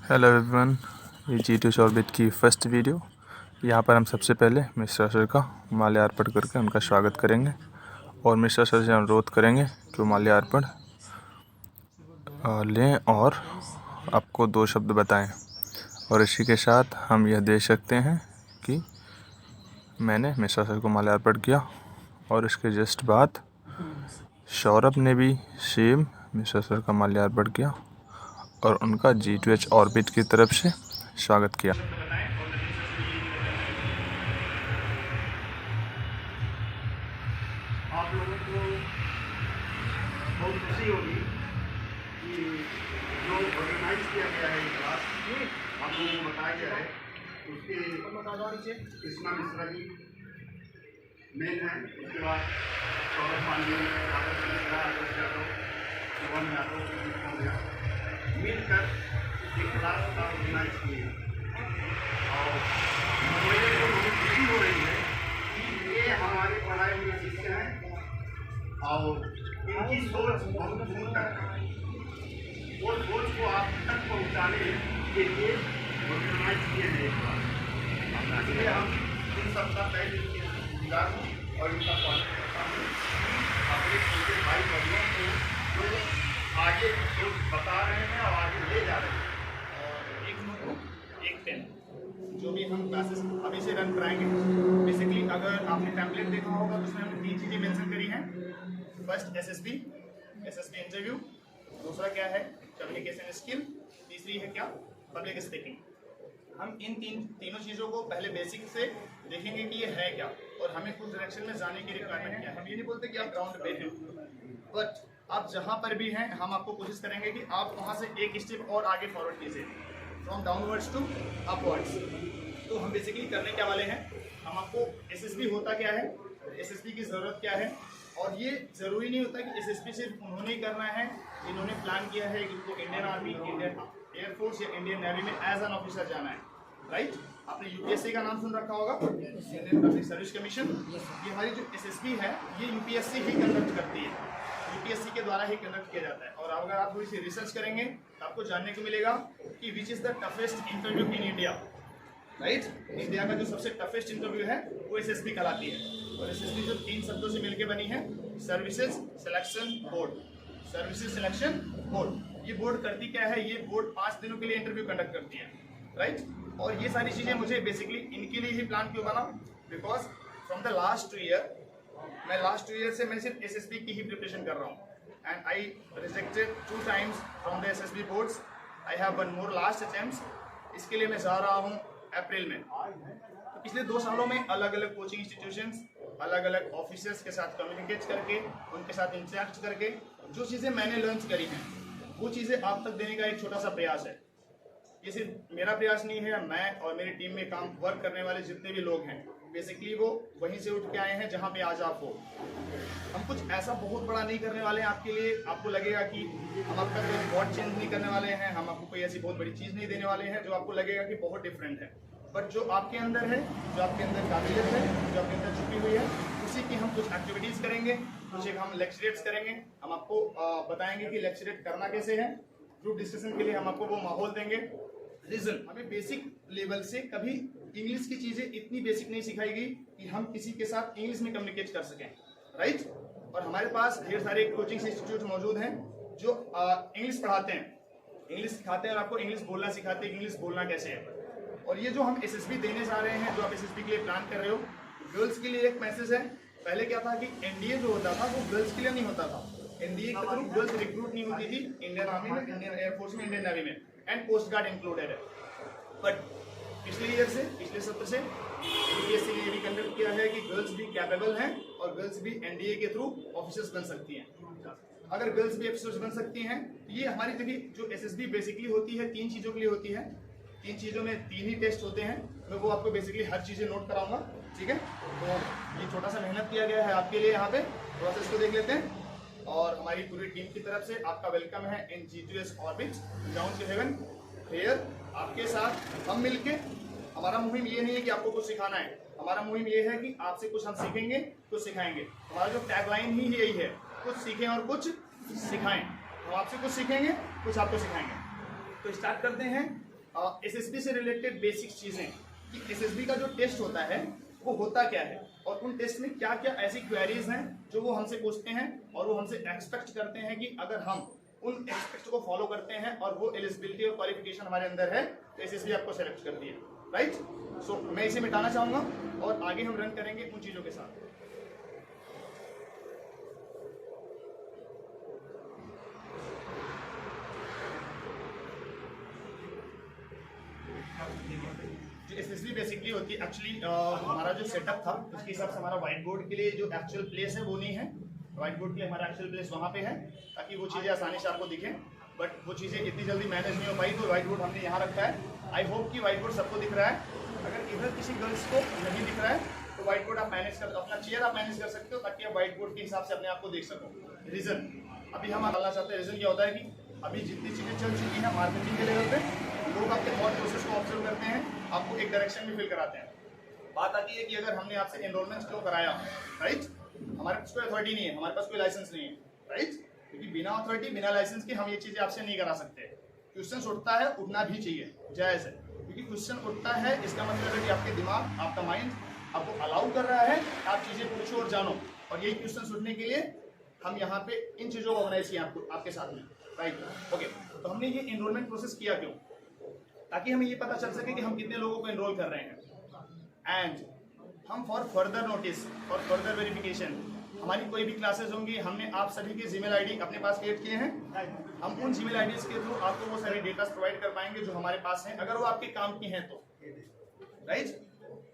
Hello everyone, ये G2 orbit की first video. यहाँ पर हम सबसे पहले मिश्रा सर का माल्यार्पण करके उनका स्वागत करेंगे और मिश्रा सर से अनुरोध करेंगे कि वो माल्यार्पण लें और आपको 2 शब्द बताएं। और इसी के साथ हम यह देख सकते हैं कि मैंने मिश्रा सर को माल्यार्पण किया और इसके जस्ट बाद सौरभ ने भी सेम मिश्रा सर का माल्यार्पण किया और उनका G2H ऑर्बिट की तरफ से स्वागत किया। आप लोगों को बहुत खुशी होगी कि जो ऑर्गेनाइज किया गया है ये क्लास आप लोगों को बताया गया है उसके कृष्णा मिश्रा जी मेन है। उसके बाद सौरभ पांडे, आदर्श मिश्रा, आदर्श यादव, शुभम यादव मिलकर एक क्लास का ऑर्गेनाइज किए और मुझे तो बहुत खुशी हो रही है कि ये हमारे पढ़ाए हुए शिष्य हैं और इनकी सोच बहुत दूर तक है। वो सोच को आप तक पहुँचाने के लिए ऑर्गेनाइज किए हैं एक बार। इसलिए हम इन सबका तय दिलदार हूँ और इनका स्वागत करता हूँ। अपने छोटे भाई बहनों को जो आगे सोच बता रहे हैं और आगे ले जा रहे हैं। और एक नोटबुक, एक पेन, जो भी हम क्लासेस अभी से रन कराएंगे। बेसिकली अगर आपने टेम्पलेट देखा होगा तो उसमें हमने 3 चीज़ें मेंशन करी हैं। फर्स्ट एसएसबी इंटरव्यू, दूसरा क्या है कम्युनिकेशन स्किल, तीसरी है क्या पब्लिक स्पीकिंग। हम इन तीनों चीज़ों को पहले बेसिक से देखेंगे कि ये है क्या और हमें उस डायरेक्शन में जाने की रिक्वायरमेंट क्या है। हम ये नहीं बोलते कि आप ग्राउंड पे हैं, बट आप जहाँ पर भी हैं हम आपको कोशिश करेंगे कि आप वहाँ से एक स्टेप और आगे फॉरवर्ड कीजिए, फ्रॉम डाउनवर्ड्स टू अपवर्ड्स। तो हम बेसिकली करने क्या वाले हैं, हम आपको एसएसबी होता क्या है, एसएसबी की ज़रूरत क्या है। और ये ज़रूरी नहीं होता कि एसएसबी सिर्फ उन्होंने ही करना है, इन्होंने प्लान किया है कि इनको इंडियन आर्मी, इंडियन एयरफोर्स या इंडियन नेवी में एज एन ऑफिसर जाना है, राइट। आपने यूपीएससी का नाम सुन रखा होगा, इंडियन पब्लिक सर्विस कमीशन। ये हमारी जो एसएसबी है ये यूपीएससी ही कंडक्ट करती है, यूपीएससी के द्वारा ही कंडक्ट किया जाता है। और अगर आप थोड़ी सी रिसर्च करेंगे तो आपको जानने को मिलेगा कि which is the toughest interview in India, right. India का जो सबसे टफेस्ट इंटरव्यू है वो एसएसबी कहलाती है। और एसएसबी जो 3 शब्दों से मिलकर बनी है, services selection board, services selection board. ये बोर्ड करती क्या है, ये बोर्ड 5 दिनों के लिए इंटरव्यू कंडक्ट करती है, राइट। और ये सारी चीज़ें मुझे बेसिकली इनके लिए ही प्लान क्यों बना, because from the last 2 year मैं लास्ट 2 ईयर से मैं सिर्फ एसएसबी की ही प्रिपरेशन कर रहा हूँ। And I rejected 2 times from the SSB boards. I have 1 more last attempts. इसके लिए मैं जा रहा हूँ अप्रैल में। तो पिछले 2 सालों में अलग अलग कोचिंग इंस्टीट्यूशंस, अलग अलग ऑफिसर्स के साथ कम्युनिकेट करके, उनके साथ इंटरेक्ट करके जो चीज़ें मैंने लर्न करी हैं वो चीज़ें आप तक देने का एक छोटा सा प्रयास है। ये सिर्फ मेरा प्रयास नहीं है, मैं और मेरी टीम में काम वर्क करने वाले जितने भी लोग हैं बेसिकली वो वहीं से उठ के आए हैं जहाँ पे आज आप हो। हम कुछ ऐसा बहुत बड़ा नहीं करने वाले हैं आपके लिए, आपको लगेगा कि हम आपका कोई बहुत चेंज नहीं करने वाले हैं, हम आपको कोई ऐसी बहुत बड़ी चीज़ नहीं देने वाले हैं जो आपको लगेगा कि बहुत डिफरेंट है। बट जो आपके अंदर है, जो आपके अंदर काबिलियत है, जो आपके अंदर छुपी हुई है, उसी की हम कुछ एक्टिविटीज़ करेंगे, कुछ एक हम लेक्चरेट्स करेंगे। हम आपको बताएंगे कि लेक्चरेट करना कैसे है। ग्रुप डिस्कशन के लिए हम आपको वो माहौल देंगे। रीजन, हमें बेसिक लेवल से कभी इंग्लिश की चीज़ें इतनी बेसिक नहीं सिखाएगी कि हम किसी के साथ इंग्लिश में कम्युनिकेट कर सकें, राइट। और हमारे पास ढेर सारे कोचिंग इंस्टीट्यूट मौजूद हैं जो इंग्लिश पढ़ाते हैं, इंग्लिश सिखाते हैं और आपको इंग्लिश बोलना सिखाते हैं, इंग्लिश बोलना कैसे है। और ये जो हम एसएसबी देने जा रहे हैं, जो आप एसएसबी के लिए प्लान कर रहे हो, गर्ल्स के लिए एक मैसेज है। पहले क्या था कि एनडीए जो होता था वो गर्ल्स के लिए नहीं होता था। एनडीए के थ्रू गर्ल्स रिक्रूट नहीं होती थी इंडियन आर्मी में, इंडियन एयरफोर्स में, इंडियन नेवी में, एंड कोस्ट गार्ड इंक्लूडेड है। बट पिछले ईयर से, पिछले सत्र से यूपीएससी ने ये भी कंडक्ट किया है कि गर्ल्स भी कैपेबल हैं और गर्ल्स भी एनडीए के थ्रू ऑफिसर्स बन सकती हैं। अगर गर्ल्स भी ऑफिसर्स बन सकती हैं तो ये हमारी देखिए जो एसएसबी बेसिकली होती है 3 चीज़ों के लिए होती है। 3 चीज़ों में 3 ही टेस्ट होते हैं। मैं वो आपको बेसिकली हर चीज़ें नोट कराऊंगा, ठीक है। तो ये छोटा सा मेहनत किया गया है आपके लिए, यहाँ पे प्रोसेस को देख लेते हैं। और हमारी पूरी टीम की तरफ से आपका वेलकम है in G2H orbit down to heaven. Here आपके साथ हम मिलके, हमारा मुहिम ये नहीं है कि आपको कुछ सिखाना है, हमारा मुहिम ये है कि आपसे कुछ हम सीखेंगे, कुछ सिखाएंगे। हमारा जो टैगलाइन ही यही है, कुछ सीखें और कुछ सिखाएं। हम आपसे कुछ सीखेंगे, कुछ आपको सिखाएंगे। तो स्टार्ट करते हैं एसएसबी से रिलेटेड बेसिक चीजें कि एसएसबी का जो टेस्ट होता है वो होता क्या है और उन टेस्ट में क्या क्या ऐसी क्वेरीज हैं जो वो हमसे पूछते हैं और वो हमसे एक्सपेक्ट करते हैं कि अगर हम उन एक्सपेक्ट को फॉलो करते हैं और वो एलिजिबिलिटी और क्वालिफिकेशन हमारे अंदर है तो एसएसबी आपको सेलेक्ट करती है, राइट। सो मैं इसे मिटाना चाहूंगा और आगे हम रन करेंगे उन चीजों के साथ। एसएसबी बेसिकली होती है एक्चुअली हमारा जो सेटअप था उसके हिसाब से हमारा व्हाइट बोर्ड के लिए जो एक्चुअल प्लेस है वो नहीं है, व्हाइट बोर्ड के लिए हमारा एक्चुअल प्लेस वहाँ पे है ताकि वो चीज़ें आसानी से आपको दिखें, बट वो चीज़ें इतनी जल्दी मैनेज नहीं हो पाई तो व्हाइट बोर्ड हमने यहाँ रखा है। आई होप कि व्हाइट बोर्ड सबको दिख रहा है। अगर इधर किसी गर्ल्स को नहीं दिख रहा है तो व्हाइट बोर्ड आप मैनेज कर, अपना चेयर आप मैनेज कर सकते हो ताकि आप व्हाइट बोर्ड के हिसाब से अपने आप को देख सको। रीजन अभी हम डालना चाहते हैं, रीजन क्या होता है कि अभी जितनी चीज़ें चल चुकी हैं मार्केटिंग के लेवल पे लोग आपके थॉट प्रोसेस को ऑब्जर्व करते हैं, आपको एक डायरेक्शन में फिल कराते हैं। बात आती है कि अगर हमने आपसे एनरोलमेंट क्यों कराया, राइट, हमारे पास कोई अथॉरिटी नहीं है, हमारे पास कोई लाइसेंस नहीं है, राइट, क्योंकि बिना अथॉरिटी बिना लाइसेंस के हम ये चीज़ें आपसे नहीं करा सकते। क्वेश्चन उठता है, उठना भी चाहिए, जायज़ है, क्योंकि क्वेश्चन उठता है इसका मतलब है कि आपके दिमाग आपका माइंड आपको अलाउ कर रहा है आप चीज़ें पूछो और जानो, और यही क्वेश्चन उठने के लिए हम यहाँ पे इन चीज़ों को ऑर्गेनाइज किया आपके साथ में, राइट। ओके, तो हमने ये एनरोलमेंट प्रोसेस किया क्यों, ताकि हमें ये पता चल सके कि हम कितने लोगों को एनरोल कर रहे हैं एंड हम फॉर फर्दर नोटिस और फर्दर वेरिफिकेशन हमारी कोई भी क्लासेस होंगी, हमने आप सभी के जीमेल आईडी अपने पास क्रिएट किए हैं, हम उन जीमेल आईडीज के थ्रू आपको वो सारे डेटा प्रोवाइड कर पाएंगे जो हमारे पास हैं, अगर वो आपके काम की हैं तो, राइट।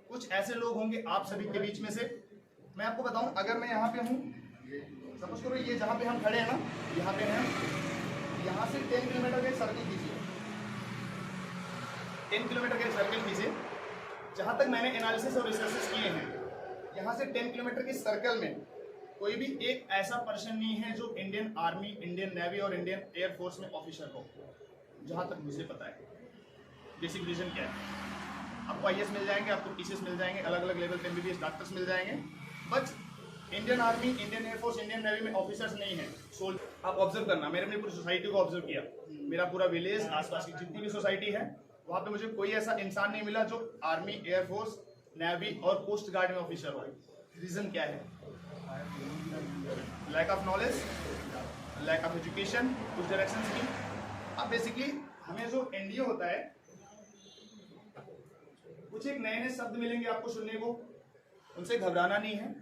कुछ ऐसे लोग होंगे आप सभी के बीच में से, मैं आपको बताऊं, अगर मैं यहाँ पे हूँ, सपोज करो ये जहाँ पे हम खड़े हैं ना, यहाँ पे हैं, यहाँ से 10 किलोमीटर का एक सर्कल कीजिए, 10 किलोमीटर का एक सर्कल कीजिए। जहाँ तक मैंने एनालिसिस और रिसर्चेस किए हैं, यहाँ से 10 किलोमीटर के सर्कल में कोई भी एक ऐसा पर्सन नहीं है जो इंडियन आर्मी, इंडियन नेवी और इंडियन एयरफोर्स में ऑफिसर हो, जहाँ तक मुझे पता है। बेसिक रीजन क्या है, आपको आईएएस मिल जाएंगे, आपको पीसीएस मिल जाएंगे, अलग अलग लेवल पे एमबीबीएस डॉक्टर्स मिल जाएंगे, but Indian army, Indian air force, Indian navy में ऑफिसर्स नहीं है। सोल आप ऑब्जर्व करना, मैंने अपनी पूरी सोसाइटी को ऑब्जर्व किया, मेरा पूरा विलेज, आसपास की जितनी भी सोसाइटी है, वहाँ पे मुझे कोई ऐसा इंसान नहीं मिला जो आर्मी, एयरफोर्स, नेवी और कोस्ट गार्ड में ऑफिसर हो। रीजन क्या है, lack of knowledge, lack of education, कुछ डायरेक्शंस की। अब बेसिकली हमें जो एनडीए होता है, कुछ एक नए नए शब्द मिलेंगे आपको सुनने को, उनसे घबराना नहीं है।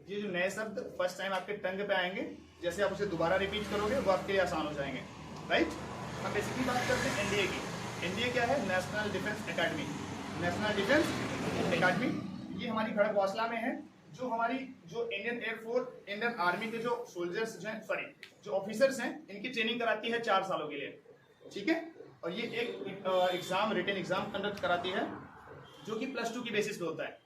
ये जो नए शब्द फर्स्ट टाइम आपके टंग पे आएंगे, जैसे आप उसे दोबारा रिपीट करोगे वो आपके लिए आसान हो जाएंगे, राइट। हम बेसिकली बात करते हैं एनडीए की। एनडीए क्या है, national defence academy. National defence academy ये हमारी खड़गवासला में है, जो हमारी जो इंडियन एयरफोर्स, इंडियन आर्मी के जो सोल्जर्स हैं, सॉरी जो ऑफिसर्स हैं, इनकी ट्रेनिंग कराती है 4 सालों के लिए, ठीक है। और ये एक एग्जाम, रिटन एग्जाम कंडक्ट कराती है जो कि +2 की बेसिस पे होता है।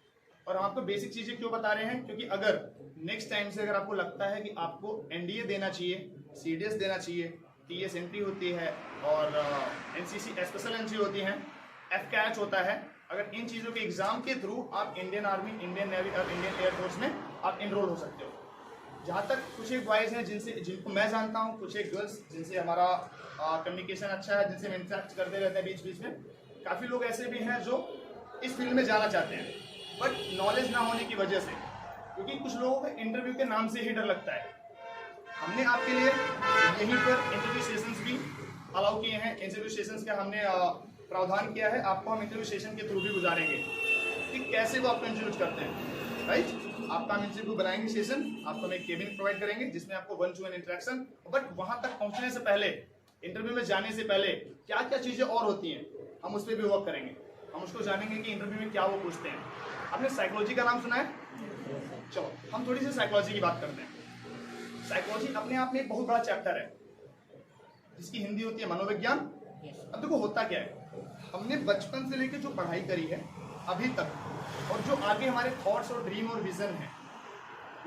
और हम आपको बेसिक चीजें क्यों बता रहे हैं, क्योंकि अगर नेक्स्ट टाइम से अगर आपको लगता है कि आपको एनडीए देना चाहिए, सीडीएस देना चाहिए, टीएस एंट्री होती है और एनसीसी स्पेशल एंट्री होती है, एफकैच होता है, अगर इन चीज़ों के एग्जाम के थ्रू आप इंडियन आर्मी, इंडियन नेवी और इंडियन एयरफोर्स में आप एनरोल हो सकते हो। जहाँ तक कुछ एक बॉयज़ हैं जिनको मैं जानता हूँ, कुछ एक गर्ल्स जिनसे हमारा कम्युनिकेशन अच्छा है, जिनसे हम इंटरेक्ट करते रहते हैं बीच बीच में, काफ़ी लोग ऐसे भी हैं जो इस फील्ड में जाना चाहते हैं, बट नॉलेज ना होने की वजह से, क्योंकि कुछ लोगों को इंटरव्यू के नाम से ही डर लगता है। हमने आपके लिए यहीं पर इंटरव्यू सेशंस भी अलाउ किए हैं। इंटरव्यू सेशंस का हमने प्रावधान किया है, आपको हम इंटरव्यू सेशन के थ्रू भी गुजारेंगे कि कैसे वो आपको इंटरव्यू करते हैं, राइट। आपका हम इंटरव्यू बनाएंगे सेशन, आपको हम एक केबिन प्रोवाइड करेंगे जिसमें आपको 1-to-1 इंटरेक्शन, बट वहां तक पहुंचने से पहले, इंटरव्यू में जाने से पहले क्या क्या चीजें और होती हैं, हम उस पर भी वर्क करेंगे। हम उसको जानेंगे कि इंटरव्यू में क्या वो पूछते हैं। आपने साइकोलॉजी का नाम सुना है? चलो हम थोड़ी सी साइकोलॉजी की बात करते हैं। साइकोलॉजी अपने आप में एक बहुत बड़ा चैप्टर है, जिसकी हिंदी होती है मनोविज्ञान। अब देखो होता क्या है, हमने बचपन से लेकर जो पढ़ाई करी है अभी तक, और जो आगे हमारे थॉट्स और ड्रीम और विजन है,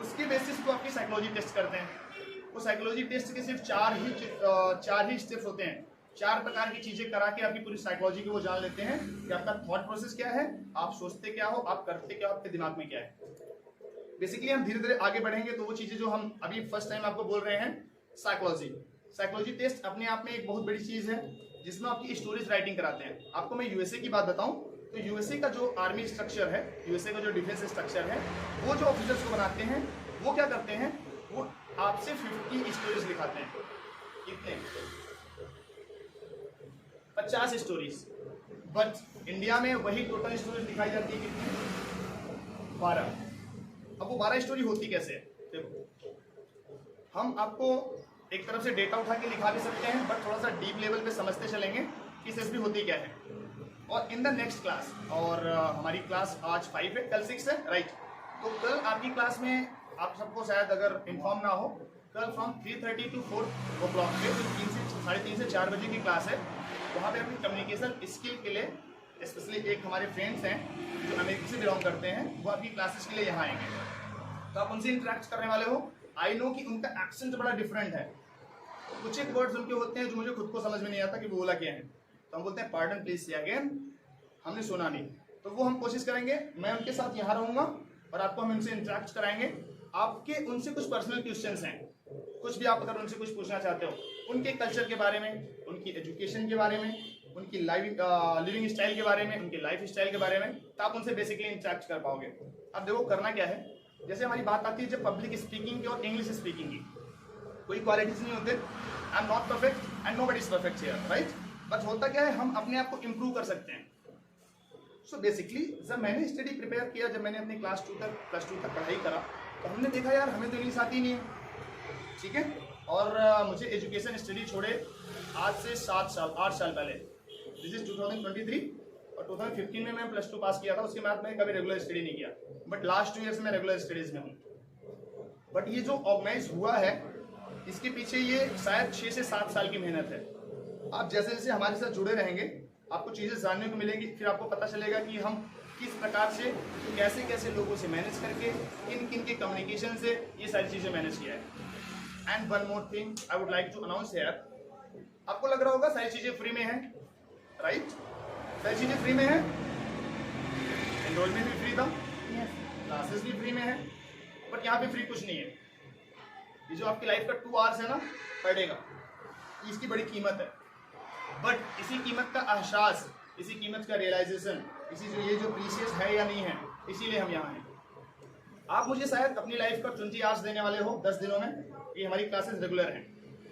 उसके बेसिस को आपकी साइकोलॉजी टेस्ट करते हैं। वो साइकोलॉजी टेस्ट के सिर्फ चार ही स्टेप्स होते हैं। 4 प्रकार की चीजें करा के आपकी पूरी साइकोलॉजी को वो जान लेते हैं कि आपका थॉट प्रोसेस क्या है, आप सोचते क्या हो, आप करते क्या हो, आपके दिमाग में क्या है। बेसिकली हम धीरे धीरे आगे बढ़ेंगे तो वो चीजें जो हम अभी फर्स्ट टाइम आपको बोल रहे हैं, साइकोलॉजी टेस्ट अपने आप में एक बहुत बड़ी चीज है। जिसमें आपकी स्टोरीज राइटिंग कराते हैं। आपको मैं यूएसए की बात बताऊं तो यूएसए का जो आर्मी स्ट्रक्चर है, यूएसए का जो डिफेंस स्ट्रक्चर है, वो जो ऑफिसर्स को बनाते हैं वो क्या करते हैं, वो आपसे 50 स्टोरीज लिखाते हैं। कितने? 50 स्टोरीज। बट इंडिया में वही टोटल स्टोरीज दिखाई जाती है कितनी? 12। अब वो 12 स्टोरी होती कैसे है? देखो, हम आपको एक तरफ से डेटा उठा के लिखा भी सकते हैं, बट थोड़ा सा डीप लेवल पे समझते चलेंगे कि एसएसबी होती क्या है। और इन द नेक्स्ट क्लास, और हमारी क्लास आज 5 है, कल 6 है, राइट। तो कल आपकी क्लास में आप सबको शायद अगर इन्फॉर्म ना हो, कल फ्रॉम 3:30 to 4 o'clock पे जो 3 से 4 बजे की क्लास है, वहाँ पे अपनी कम्युनिकेशन स्किल के लिए स्पेशली एक हमारे फ्रेंड्स हैं जो अमेरिका से बिलोंग करते हैं, वो आपकी क्लासेस के लिए यहाँ आएंगे। तो आप उनसे इंटरेक्ट करने वाले हो। आई नो कि उनका एक्सेंट बड़ा डिफरेंट है, कुछ एक वर्ड्स उनके होते हैं जो मुझे खुद को समझ में नहीं आता कि वो बोला क्या है, तो हम बोलते हैं पार्डन प्लीज से अगेन, हमने सुना नहीं। तो वो हम कोशिश करेंगे, मैं उनके साथ यहाँ रहूँगा और आपको हम उनसे इंटरेक्ट कराएंगे। आपके उनसे कुछ पर्सनल क्वेश्चंस हैं, कुछ भी आप अगर उनसे कुछ पूछना चाहते हो, उनके कल्चर के बारे में, उनकी एजुकेशन के बारे में, उनकी लिविंग स्टाइल के बारे में, उनके लाइफ स्टाइल के बारे में, तो आप उनसे बेसिकली इंटरेक्ट कर पाओगे। अब देखो करना क्या है, जैसे हमारी बात आती है जब पब्लिक स्पीकिंग की और इंग्लिश स्पीकिंग की, कोई क्वालिटीज नहीं होते। I am not perfect and nobody is perfect here, right. But होता क्या है, हम अपने आप को इम्प्रूव कर सकते हैं। सो बेसिकली जब मैंने स्टडी प्रिपेयर किया, जब मैंने अपनी प्लस टू तक पढ़ाई करा, तो हमने देखा यार हमें तो इंग्लिश आती नहीं है, ठीक है। और मुझे एजुकेशन स्टडी छोड़े आज से 8 साल पहले, दिस इज 2023, और 2015 में मैं +2 पास किया था। उसके बाद मैंने कभी रेगुलर स्टडी नहीं किया, बट लास्ट 2 ईयर्स में रेगुलर स्टडीज में हूँ। बट ये जो ऑर्गेनाइज हुआ है, इसके पीछे ये शायद 6 से 7 साल की मेहनत है। आप जैसे जैसे हमारे साथ जुड़े रहेंगे, आपको चीज़ें जानने को मिलेंगी, फिर आपको पता चलेगा कि हम किस प्रकार से कैसे कैसे लोगों से मैनेज करके, किन किन के कम्युनिकेशन से ये सारी चीज़ें मैनेज किया है। And one more thing I would like to announce here, आपको लग रहा होगा सारी चीज़ें फ्री में है, राइट। सारी चीज़ें फ्री में है, एनरोलमेंट भी फ्री था, क्लासेस भी फ्री में है, बट यहाँ पे फ्री कुछ नहीं है। ये जो आपकी लाइफ का 2 आवर्स है ना पर डे का, इसकी बड़ी कीमत है। बट इसी कीमत का एहसास, इसी कीमत का रियलाइजेशन, ये जो प्रीशियस है या नहीं है, इसीलिए हम यहाँ हैं। आप मुझे शायद अपनी लाइफ का 20 आवर्स देने वाले हो 10 दिनों में, ये हमारी क्लासेस रेगुलर हैं,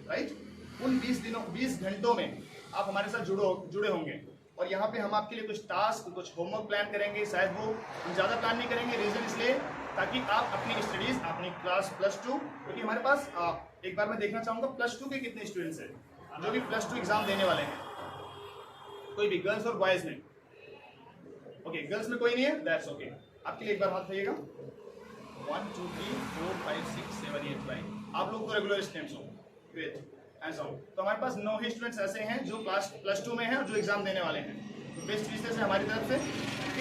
राइट। उन 20 घंटों में आप हमारे साथ जुड़े होंगे, और यहाँ पे हम आपके लिए कुछ टास्क, कुछ होमवर्क प्लान करेंगे। शायद वो हम ज़्यादा प्लान नहीं करेंगे, रीज़न इसलिए ताकि आप अपनी स्टडीज़, अपनी क्लास +2, क्योंकि हमारे पास एक बार मैं देखना चाहूँगा +2 के कितने स्टूडेंट्स हैं जो भी +2 एग्जाम देने वाले हैं, कोई भी, गर्ल्स और बॉयज़ में। ओके, गर्ल्स में कोई नहीं है, दैट्स ओके। आपके लिए एक बार हाथ उठाइएगा, 1 2 3 4 5 6 7 8 9, आप लोग तो रेगुलर स्टूडेंट्स हो, ग्रेट। ऐसा हो तो हमारे पास 9 ही स्टूडेंट्स ऐसे हैं जो +2 में हैं और जो एग्जाम देने वाले हैं। तो बेस्ट विशेष है हमारी तरफ से,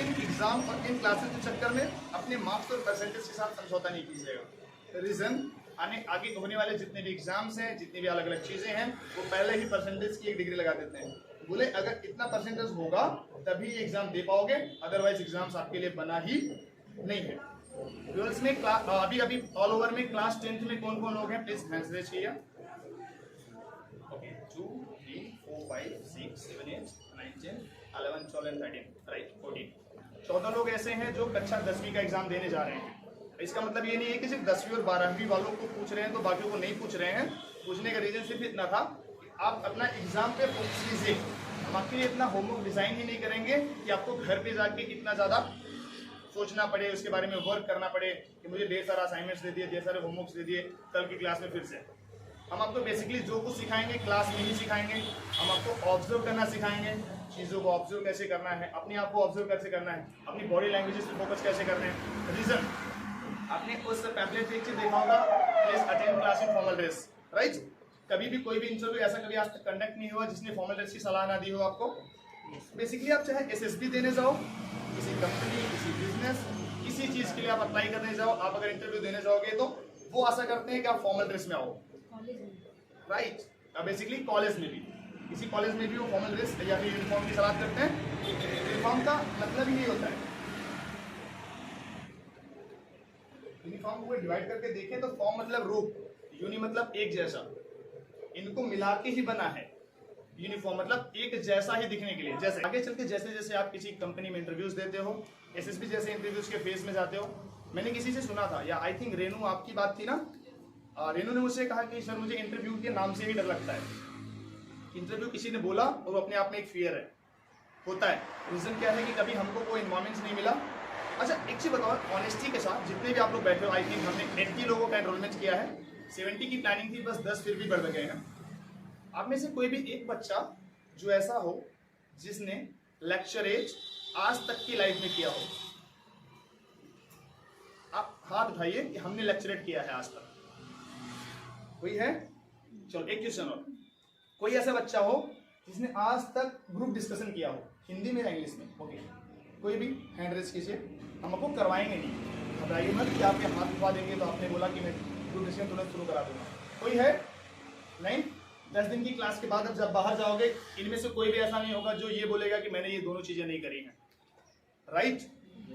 इन एग्जाम और इन क्लासेस के चक्कर में अपने मार्क्स और परसेंटेज के साथ समझौता नहीं कीजिएगा। रीज़न, आगे होने वाले जितने भी एग्जाम्स हैं, जितनी भी अलग अलग चीज़ें हैं, वो पहले ही परसेंटेज की 1 डिग्री लगा देते हैं। बोले अगर इतना परसेंटेज होगा तभी एग्जाम दे पाओगे, अदरवाइज एग्जाम्स आपके लिए बना ही नहीं है। गर्ल्स में अभी ऑल ओवर में क्लास 10th में कौन कौन लोग हैं, प्लीज हैंड्स रेज कीजिए। ओके, 2 3 4 5 6 7 8 9 10 11 12 and 13, राइट, 14 14 लोग ऐसे हैं जो कक्षा 10वीं का एग्जाम देने जा रहे हैं। इसका मतलब ये नहीं है कि सिर्फ 10वीं और 12वीं वालों को पूछ रहे हैं तो बाकियों को नहीं पूछ रहे हैं। पूछने का रीजन सिर्फ इतना था कि आप अपना एग्जाम पे फोकस कीजिए। हम आपके लिए इतना होमवर्क डिजाइन ही नहीं करेंगे कि आपको घर पे जाके इतना ज़्यादा सोचना पड़े, उसके बारे में वर्क करना पड़े कि मुझे ढेर सारा असाइनमेंट्स दे दिए, ढेर सारे होमवर्क्स दे दिए, कल की क्लास में फिर से। हम आपको बेसिकली जो कुछ सिखाएंगे क्लास में ही सिखाएंगे। हम आपको ऑब्जर्व करना सिखाएंगे, चीज़ों को ऑब्जर्व कैसे करना है, अपने आप को ऑब्जर्व कैसे करना है, अपनी बॉडी लैंग्वेजेस पे फोकस कैसे करना है। रीजन, आपने उस पैम्पलेट देख के देखा होगा, please attend class in formal dress, right. कभी भी कोई भी इंटरव्यू ऐसा कभी आज तक कंडक्ट नहीं हुआ जिसने फॉर्मल ड्रेस की सलाह ना दी हो आपको। बेसिकली आप चाहे एसएसबी देने जाओ, किसी कंपनी, किसी बिजनेस, किसी चीज़ के लिए आप अप्लाई करने जाओ, आप अगर इंटरव्यू देने जाओगे तो वो आशा करते हैं कि आप फॉर्मल ड्रेस में आओ, राइट। अब बेसिकली कॉलेज में भी, किसी कॉलेज में भी वो फॉर्मल ड्रेस या फिर यूनिफॉर्म की सलाह करते हैं। यूनिफॉर्म का मतलब ही यही होता है, यूनिफॉर्म को डिवाइड करके देखें तो फॉर्म मतलब रूप, यूनि मतलब एक जैसा, इनको मिला के ही बना है। यूनिफॉर्म मतलब एक जैसा ही दिखने के लिए। जैसे आगे चल के जैसे जैसे आप किसी कंपनी में इंटरव्यूज देते हो, एसएसबी जैसे इंटरव्यूज के फेज में जाते हो, मैंने किसी से सुना था, या आई थिंक रेनू आपकी बात थी ना, रेनू ने मुझसे कहा कि सर मुझे इंटरव्यू के नाम से ही डर लगता है। इंटरव्यू किसी ने बोला और वो अपने आप में एक फियर है, होता है। रीजन क्या है कि कभी हमको वो इन्वायरमेंट्स नहीं मिला। अच्छा एक चीज बताओ ऑनेस्टी के साथ, जितने भी आप लोग बैठे हो, आई थिंक हमने 80 लोगों का एनरोलमेंट किया है, 70 की प्लानिंग थी, बस 10 फिर भी बढ़ गए हैं। आप में से कोई भी एक बच्चा जो ऐसा हो जिसने लेक्चरेज आज तक की लाइफ में किया हो, आप हाथ उठाइए कि हमने लेक्चरेट किया है आज तक। कोई है? चलो एक क्वेश्चन और, कोई ऐसा बच्चा हो जिसने आज तक ग्रुप डिस्कशन किया हो, हिंदी में या इंग्लिश में? ओके, कोई भी हैंड रेज कीजिए, हम आपको करवाएंगे नहीं, घबराइए मत कि आपके हाथ उठवा देंगे तो आपने बोला कि मैं ग्रुप डिस्कशन तुरंत शुरू करा दूंगा। कोई है? नहीं? 10 दिन की क्लास के बाद अब जब बाहर जाओगे, इनमें से कोई भी ऐसा नहीं होगा जो ये बोलेगा कि मैंने ये दोनों चीजें नहीं करी हैं, राइट?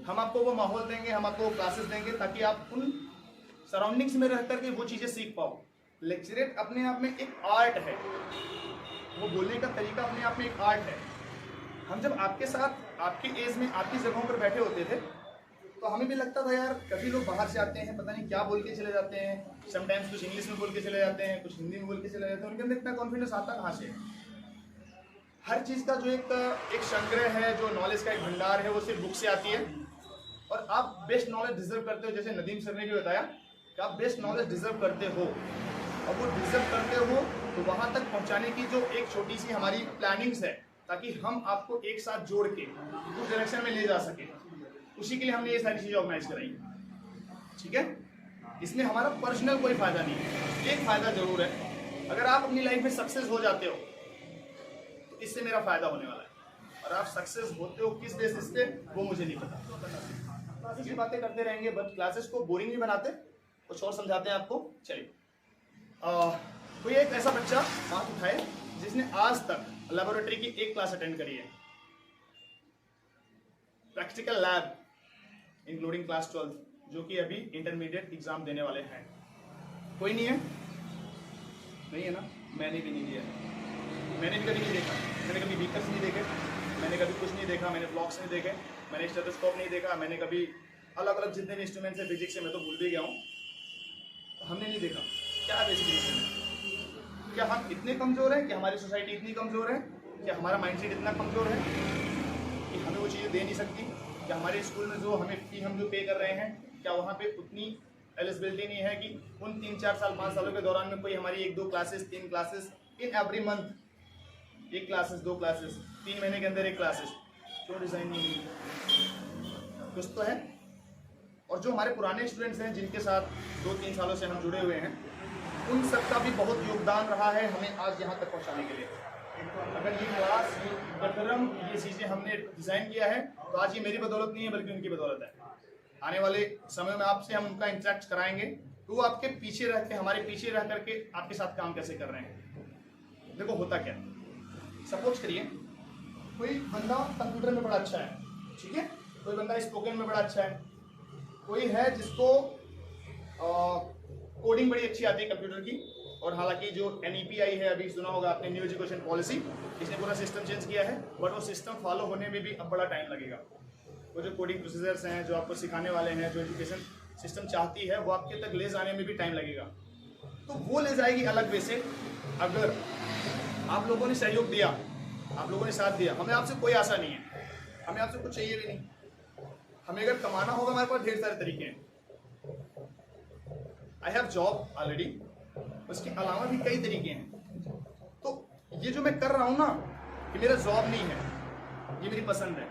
हम आपको वो माहौल देंगे, हम आपको क्लासेस देंगे ताकि आप उन सराउंडिंग्स में रह करके वो चीजें सीख पाओ। लेक्चरेट अपने आप में एक आर्ट है, वो बोलने का तरीका अपने आप में एक आर्ट है। हम जब आपके साथ आपकी एज में आपकी जगहों पर बैठे होते थे तो हमें भी लगता था यार, कभी लोग बाहर से आते हैं पता नहीं क्या बोल के चले जाते हैं, समटाइम्स कुछ इंग्लिश में बोल के चले जाते हैं, कुछ हिंदी में बोल के चले जाते हैं, उनके अंदर इतना कॉन्फिडेंस आता कहाँ से? हर चीज़ का जो एक संग्रह है, जो नॉलेज का एक भंडार है, वो सिर्फ बुक से आती है। और आप बेस्ट नॉलेज डिजर्व करते हो, जैसे नदीम सर ने भी बताया कि आप बेस्ट नॉलेज डिजर्व करते हो, और वो डिजर्व करते हो तो वहाँ तक पहुँचाने की जो एक छोटी सी हमारी प्लानिंग्स है, ताकि हम आपको एक साथ जोड़ के उस डायरेक्शन में ले जा सके, उसी के लिए हमने ये सारी चीज़ें ऑर्गेनाइज कराई। ठीक है? इसमें हमारा पर्सनल कोई फायदा नहीं है। एक फायदा जरूर है, अगर आप अपनी लाइफ में सक्सेस हो जाते हो तो इससे मेरा फायदा होने वाला है, और आप सक्सेस होते हो किस बेसिस पे वो मुझे नहीं पता। क्लासेस की बातें करते रहेंगे, बट क्लासेस को बोरिंग नहीं बनाते, कुछ और समझाते हैं आपको। चलिए, कोई एक ऐसा बच्चा हाथ उठाए जिसने आज तक लेबोरेटरी की एक क्लास अटेंड करी है, प्रैक्टिकल लैब इंक्लूडिंग क्लास 12, जो कि अभी इंटरमीडिएट एग्जाम देने वाले हैं। कोई नहीं है? नहीं है ना? मैंने भी नहीं दिया है, मैंने भी कभी नहीं देखा, मैंने कभी बीकर्स नहीं देखे, मैंने कभी कुछ नहीं देखा, मैंने ब्लॉक्स नहीं देखे, मैंने स्टेथोस्कोप नहीं देखा, मैंने कभी अलग अलग जितने भी इंस्ट्रूमेंट्स है फिजिक्स से मैं तो भूल भी गया हूँ, तो हमने नहीं देखा। क्या बेसिक रीजन है? क्या हम इतने कमज़ोर हैं? क्या हमारी सोसाइटी इतनी कमज़ोर है? क्या हमारा माइंडसेट इतना कमज़ोर है कि हमें वो चीज़ें दे नहीं सकती? क्या हमारे स्कूल में जो हमें फी हम जो पे कर रहे हैं, क्या वहाँ पे उतनी एलिजिबिलिटी नहीं है कि उन 3-4 साल 5 सालों के दौरान में कोई हमारी 1-2 classes 3 classes in every month, 1 classes 2 classes 3 महीने के अंदर 1 क्लासेस, क्यों डिज़ाइन नहीं हुई? कुछ तो है। और जो हमारे पुराने स्टूडेंट्स हैं जिनके साथ 2-3 सालों से हम जुड़े हुए हैं, उन सबका भी बहुत योगदान रहा है हमें आज यहाँ तक पहुँचाने के लिए। अगर ये क्लास, ये उपक्रम, ये चीज़ें हमने डिज़ाइन किया है तो आज ये मेरी बदौलत नहीं है बल्कि उनकी बदौलत है। आने वाले समय में आपसे हम उनका इंटरेक्ट कराएंगे तो वो आपके पीछे रह के, हमारे पीछे रह करके आपके साथ काम कैसे कर रहे हैं। देखो होता क्या, सपोज करिए कोई बंदा कंप्यूटर में बड़ा अच्छा है, ठीक है, कोई बंदा स्पोकन में बड़ा अच्छा है, कोई है जिसको कोडिंग बड़ी अच्छी आती है कंप्यूटर की, और हालांकि जो NEPI है, अभी सुना होगा आपने, न्यू एजुकेशन पॉलिसी, इसने पूरा सिस्टम चेंज किया है, बट वो सिस्टम फॉलो होने में भी अब बड़ा टाइम लगेगा। वो जो कोडिंग प्रोसीजर्स हैं, जो आपको सिखाने वाले हैं, जो एजुकेशन सिस्टम चाहती है, वो आपके तक ले जाने में भी टाइम लगेगा। तो वो ले जाएगी अलग वे से, अगर आप लोगों ने सहयोग दिया, आप लोगों ने साथ दिया। हमें आपसे कोई आशा नहीं है, हमें आपसे कुछ चाहिए भी नहीं। हमें अगर कमाना होगा, हमारे पास ढेर सारे तरीके हैं। आई हैव जॉब ऑलरेडी, उसके अलावा भी कई तरीके हैं। तो ये जो मैं कर रहा हूँ ना, ये मेरा जॉब नहीं है, ये मेरी पसंद है,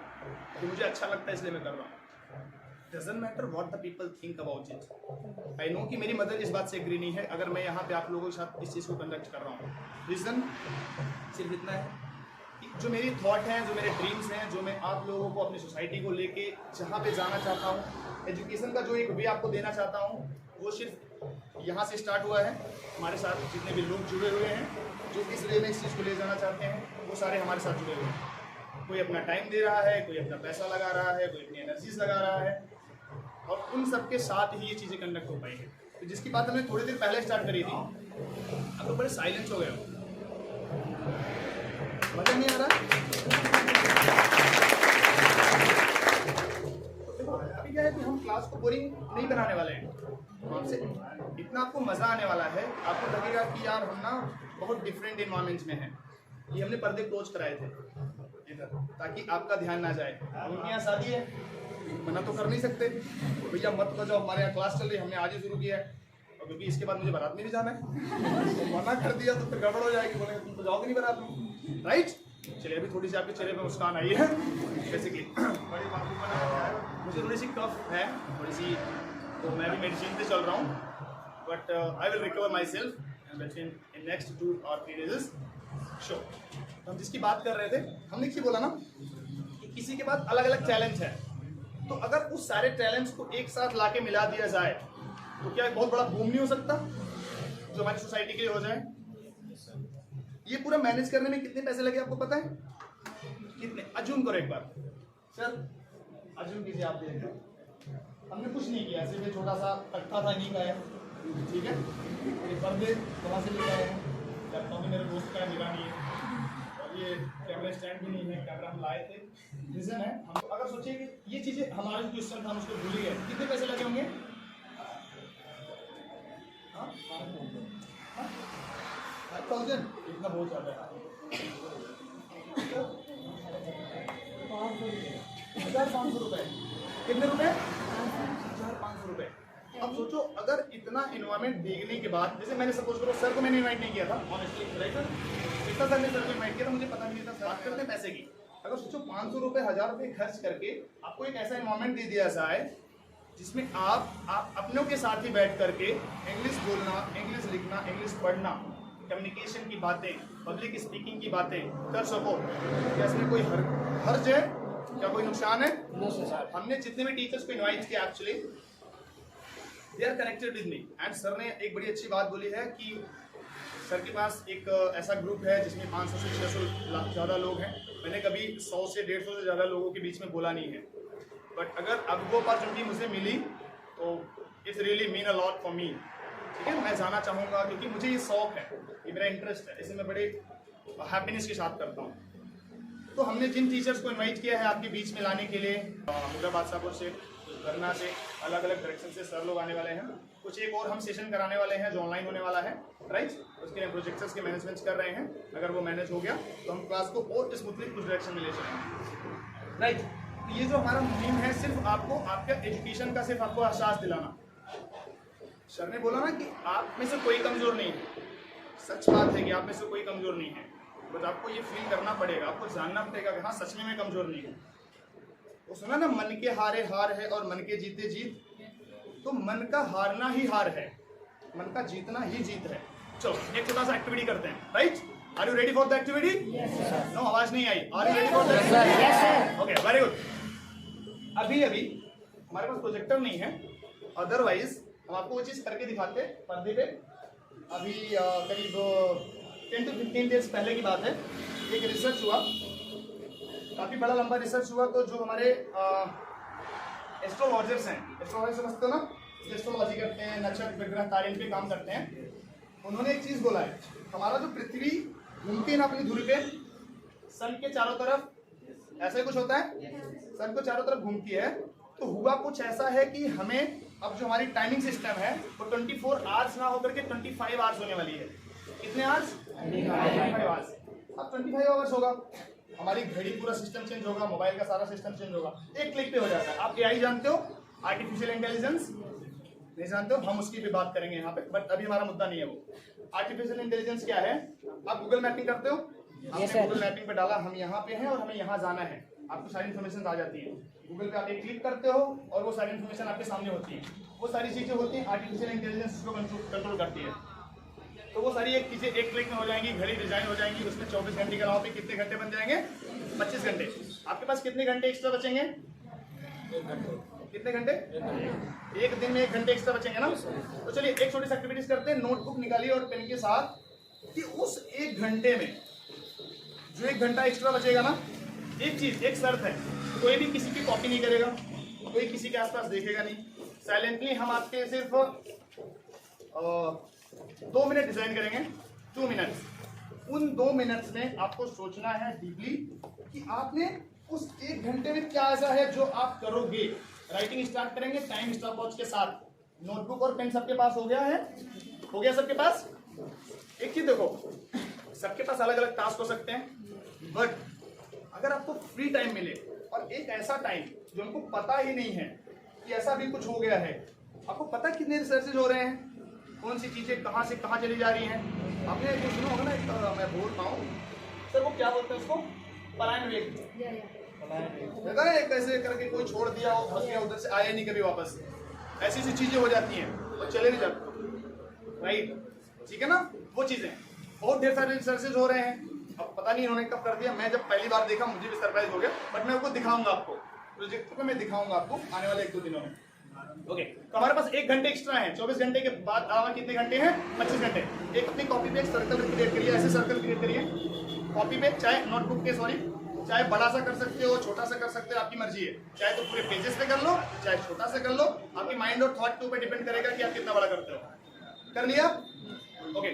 ये मुझे अच्छा लगता है इसलिए मैं कर रहा हूँ। Doesn't matter what the people think about it. I know कि मेरी मदर इस बात से एग्री नहीं है अगर मैं यहाँ पे आप लोगों के साथ इस चीज़ को कंडक्ट कर रहा हूँ। रीज़न सिर्फ इतना है कि जो मेरी थॉट हैं, जो मेरे ड्रीम्स हैं, जो मैं आप लोगों को अपनी सोसाइटी को लेके जहाँ पे जाना चाहता हूँ, एजुकेशन का जो एक वे आपको देना चाहता हूँ, वो सिर्फ यहाँ से स्टार्ट हुआ है। हमारे साथ जितने भी लोग जुड़े हुए हैं, जो इस वे में इस चीज़ को ले जाना चाहते हैं, वो सारे हमारे साथ जुड़े हुए हैं। कोई अपना टाइम दे रहा है, कोई अपना पैसा लगा रहा है, कोई अपनी एनर्जीज लगा रहा है, और उन सबके साथ ही ये चीज़ें कंडक्ट हो पाई है। तो जिसकी बात हमने थोड़ी देर पहले स्टार्ट करी थी, अब तो बड़े साइलेंस हो गए हो। मजा नहीं आ रहा? अभी क्या है कि हम क्लास को बोरिंग नहीं बनाने वाले हैं, आपसे इतना आपको मजा आने वाला है, आपको लगेगा कि यार हम ना बहुत डिफरेंट इन्वायरमेंट्स में हैं। ये हमने पर्दे क्लोज कराए थे इधर, ताकि आपका ध्यान ना जाए। उनके यहाँ शादी है, मना तो कर नहीं सकते, भैया मत बजाओ, हमारे यहाँ क्लास चल रही है, हमने आज ही शुरू किया है, और क्योंकि इसके बाद मुझे बारात में भी जाना है, तो मना कर दिया तो फिर गड़बड़ हो जाएगी, बोलेंगे तुम तो जाओगे नहीं बारात में, राइट? चलिए अभी थोड़ी सी आपके चेहरे पे मुस्कान आई है बेसिकली। बड़ी बाबू बना मुझे थोड़ी सी कफ है, थोड़ी सी, तो मैं भी मेडिसिन पे चल रहा हूँ, but I will recover my self between in next 2 or 3 days show. तो हम जिसकी बात कर रहे थे, हमने क्या बोला ना कि किसी के पास अलग अलग टैलेंट है, तो अगर उस सारे टैलेंट्स को एक साथ लाके मिला दिया जाए तो क्या एक बहुत बड़ा बूम नहीं हो सकता जो हमारी सोसाइटी के लिए हो जाए? ये पूरा मैनेज करने में कितने पैसे लगे आपको पता है? कितने? अज्यूम करो एक बार सर, अज्यूम कीजिए आप देख, हमने कुछ नहीं किया, सिर्फ एक छोटा सा तख्ता था इन्हीं का है, ठीक है, ये पर्दे वहाँ से लेके आए हैं, लैपटॉप भी मेरे दोस्त का है, मेरा नहीं है, और ये कैमरा स्टैंड भी नहीं है, कैमरा हम लाए थे, रीज़न है हम अगर सोचिए कि ये चीज़ें हमारा जो क्वेश्चन था हम उसको भूल गए, कितने पैसे लगे होंगे? 5,000, इतना बहुत ज़्यादा है। 1,500 रुपये, कितने रुपए? 1,500 रुपये। अब सोचो अगर इतना इन्वायरमेंट देखने के बाद, जैसे मैंने सपोज करो सर को मैंने इन्वाइट नहीं किया था ऑनेस्टली, राइट सर? इतना सर ने सर को इन्वाइट किया था, मुझे पता नहीं था, बात करते हैं पैसे की। अगर सोचो 500 रुपये 1,000 रुपये खर्च करके आपको एक ऐसा इन्वायरमेंट दे दिया जाए जिसमें आप अपनों के साथ ही बैठ करके इंग्लिश बोलना, इंग्लिश लिखना, इंग्लिश पढ़ना, कम्युनिकेशन की बातें, पब्लिक स्पीकिंग की बातें कर सको, क्या इसमें कोई हर्ज है? क्या कोई नुकसान है? हमने जितने भी टीचर्स को इनवाइट किया actually they are connected with me, and sir ने एक बड़ी अच्छी बात बोली है कि सर के पास एक ऐसा ग्रुप है जिसमें 500 से 600 ज़्यादा लोग हैं। मैंने कभी 100 से 150 से ज़्यादा लोगों के बीच में बोला नहीं है, बट अगर अब वो अपॉर्चुनिटी मुझे मिली तो it's really mean a lot for me, ठीक है? मैं जाना चाहूँगा क्योंकि मुझे ये शौक है, ये मेरा इंटरेस्ट है, इसे मैं बड़े हैप्पीनेस के साथ करता हूँ। तो हमने जिन टीचर्स को इनवाइट किया है आपके बीच में लाने के लिए, मुरादाबाद सापुर से, धरना से, अलग अलग डायरेक्शन से सर लोग आने वाले हैं, कुछ एक और हम सेशन कराने वाले हैं जो ऑनलाइन होने वाला है, राइट? उसके लिए प्रोजेक्टर्स के मैनेजमेंट कर रहे हैं, अगर वो मैनेज हो गया तो हम क्लास को और स्मूथली उस डायरेक्शन में ले चलेंगे, राइट? ये जो हमारा मुहिम है सिर्फ आपको आपका एजुकेशन का सिर्फ आपको एहसास दिलाना। सर ने बोला ना कि आप में से कोई कमज़ोर नहीं है, सच बात है कि आप में से कोई कमज़ोर नहीं है, बट आपको ये फील करना पड़ेगा, आपको जानना पड़ेगा कि हाँ सच में मैं कमज़ोर नहीं हूँ। वो सुना ना, मन के हारे हार है और मन के जीते जीत, तो मन का हारना ही हार है, मन का जीतना ही जीत है। चलो एक छोटा सा एक्टिविटी करते हैं, right? Are you ready for the activity? No, आवाज नहीं आई। Are you ready for the? Okay, very good. अभी हमारे पास प्रोजेक्टर नहीं है, अदरवाइज हम आपको वो चीज़ करके दिखाते पर्दे पे। अभी करीब 10 to 15 डेज पहले की बात है, एक रिसर्च हुआ, काफ़ी बड़ा लंबा रिसर्च हुआ। तो जो हमारे एस्ट्रोलॉजर्स हैं, एस्ट्रोलॉजर समझते हो ना, एस्ट्रोलॉजी करते हैं, नक्षत्र ग्रह तारे इन पे काम करते हैं, उन्होंने एक चीज़ बोला है, हमारा जो पृथ्वी घूमती है ना अपनी धुरी पे, सन के चारों तरफ ऐसा ही कुछ होता है, सन को चारों तरफ घूमती है। तो हुआ कुछ ऐसा है कि हमें अब जो हमारी टाइमिंग सिस्टम है वो 24 आवर्स ना होकर के 25 आवर्स होने वाली है। कितने आवर्स? 25 आवर्स। अब 25 आवर्स होगा, हमारी घड़ी पूरा सिस्टम चेंज होगा, मोबाइल का सारा सिस्टम चेंज होगा, एक क्लिक पे हो जाता है। आप एआई जानते हो, आर्टिफिशियल इंटेलिजेंस? नहीं जानते हो? हम उसकी भी बात करेंगे यहाँ पे, बट अभी हमारा मुद्दा नहीं है वो। आर्टिफिशियल इंटेलिजेंस क्या है? आप गूगल मैपिंग करते हो, आपने गूगल मैपिंग पे डाला हम यहाँ पे हैं और हमें यहाँ जाना है, आपको सारी इन्फॉर्मेशन आ जाती है गूगल पे। आप एक क्लिक करते हो और वो सारी इन्फॉर्मेशन आपके सामने होती है। वो सारी चीज़ें होती हैं, आर्टिफिशियल इंटेलिजेंस उसको कंट्रोल करती है। तो वो सारी एक चीज़ें एक क्लिक में हो जाएंगी, घड़ी डिजाइन हो जाएंगी, उसमें 24 घंटे के अलावा पे कितने घंटे बन जाएंगे? 25 घंटे। आपके पास कितने घंटे एक्स्ट्रा बचेंगे? कितने घंटे? एक दिन में 1 घंटे एक्स्ट्रा बचेंगे ना। तो चलिए एक छोटी सी एक्टिविटीज करते हैं, नोटबुक निकालिए और पेन के साथ, कि उस 1 घंटे में जो 1 घंटा एक्स्ट्रा बचेगा ना, एक चीज, एक शर्त है, कोई भी किसी की कॉपी नहीं करेगा, कोई किसी के आसपास देखेगा नहीं, साइलेंटली हम आपके सिर्फ 2 मिनट डिजाइन करेंगे, 2 मिनट्स, उन 2 मिनट्स में आपको सोचना है डीपली कि आपने उस 1 घंटे में क्या ऐसा है जो आप करोगे। राइटिंग स्टार्ट करेंगे टाइम स्टॉपवॉच के साथ। नोटबुक और पेन सबके पास हो गया है? हो गया सबके पास? एक चीज देखो, सबके पास अलग अलग टास्क हो सकते हैं, बट अगर आपको फ्री टाइम मिले और एक ऐसा टाइम जो हमको पता ही नहीं है कि ऐसा भी कुछ हो गया है, आपको पता है कितने रिसर्चेज हो रहे हैं, कौन सी चीजें कहाँ से कहाँ चली जा रही हैं। आपने जो सुना होगा ना, एक मैं बोल पाऊँ सर, वो क्या बोलते हैं उसको, पलायन वेग। देखा है, कैसे करके कोई छोड़ दिया हो, फंस गया, उधर से आया नहीं कभी वापस। ऐसी ऐसी चीजें हो जाती हैं और चले नहीं जाते, राइट? ठीक है ना, वो चीजें बहुत ढेर सारे रिसर्चेज हो रहे हैं। अब पता नहीं इन्होंने कब कर दिया, मैं जब पहली बार देखा मुझे भी सरप्राइज हो गया, बट मैं आपको दिखाऊंगा, आपको प्रोजेक्ट पे मैं दिखाऊंगा आपको आने वाले 1-2 दिनों में। ओके, तो हमारे पास 1 घंटे एक्स्ट्रा है। 24 घंटे के बाद आवा कितने घंटे हैं? 25 घंटे। एक अपनी कॉपी पे एक सर्कल क्रिएट करिए, ऐसे सर्कल क्रिएट करिए कॉपी पे, चाहे नोटबुक के, सॉरी, चाहे बड़ा सा कर सकते हो, छोटा सा कर सकते हो, आपकी मर्जी है। चाहे तो पूरे पेजेस पे कर लो, चाहे छोटा सा कर लो, आपकी माइंड और थॉट के ऊपर डिपेंड करेगा कि आप कितना बड़ा करते हो। कर लिया? ओके,